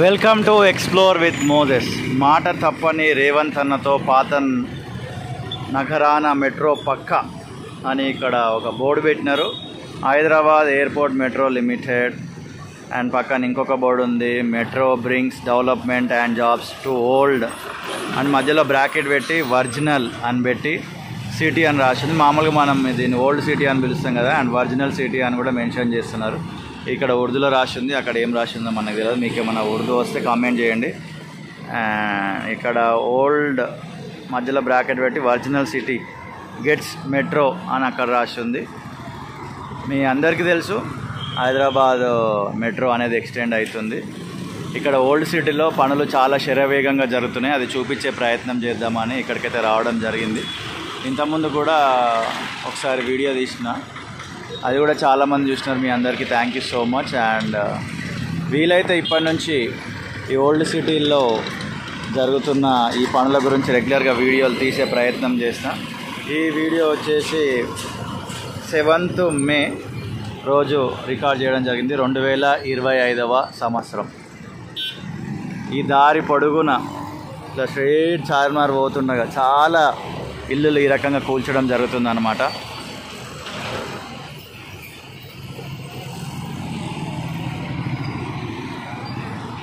Welcome to explore with Moses. మాట తప్పని రేవంత్ అన్నతో పాత నగరాన మెట్రో పక్క అని ఇక్కడ ఒక బోర్డు పెట్టినారు. Hyderabad airport metro limited and పక్కన ఇంకొక బోర్డు ఉంది, metro brings development and jobs to old and మధ్యలో బ్రాకెట్ పెట్టి ఒరిజినల్ అని పెట్టి సిటీ అని రాసింది. మామూలుగా మనం దీన్ని ఓల్డ్ సిటీ అని పిలుస్తాం కదా, అండ్ ఒరిజినల్ సిటీ అని కూడా మెన్షన్ చేస్తున్నారు. ఇక్కడ ఉర్దూలో రాసింది, అక్కడ ఏం రాసిందో మనకు తెలియదు. మీకు ఏమైనా ఉర్దూ వస్తే కామెంట్ చేయండి. ఇక్కడ ఓల్డ్ మధ్యలో బ్రాకెట్ పెట్టి ఒరిజినల్ సిటీ గెట్స్ మెట్రో అని అక్కడ రాసింది. మీ అందరికీ తెలుసు హైదరాబాద్ మెట్రో అనేది ఎక్స్టెండ్ అవుతుంది. ఇక్కడ ఓల్డ్ సిటీలో పనులు చాలా శరవేగంగా జరుగుతున్నాయి. అది చూపించే ప్రయత్నం చేద్దామని ఇక్కడికైతే రావడం జరిగింది. ఇంతకుముందు కూడా ఒకసారి వీడియో తీసిన, అది కూడా చాలామంది చూసినారు. మీ అందరికీ thank you so much. And వీలైతే ఇప్పటి నుంచి ఈ ఓల్డ్ సిటీల్లో జరుగుతున్న ఈ పనుల గురించి రెగ్యులర్గా వీడియోలు తీసే ప్రయత్నం చేసిన. ఈ వీడియో వచ్చేసి 7th మే రోజు రికార్డ్ చేయడం జరిగింది, 2025వ సంవత్సరం. ఈ దారి పొడుగున ఇట్లా స్ట్రైట్ చార్మినార్ పోతుండగా చాలా ఇల్లులు ఈ రకంగా కూల్చడం జరుగుతుందన్నమాట.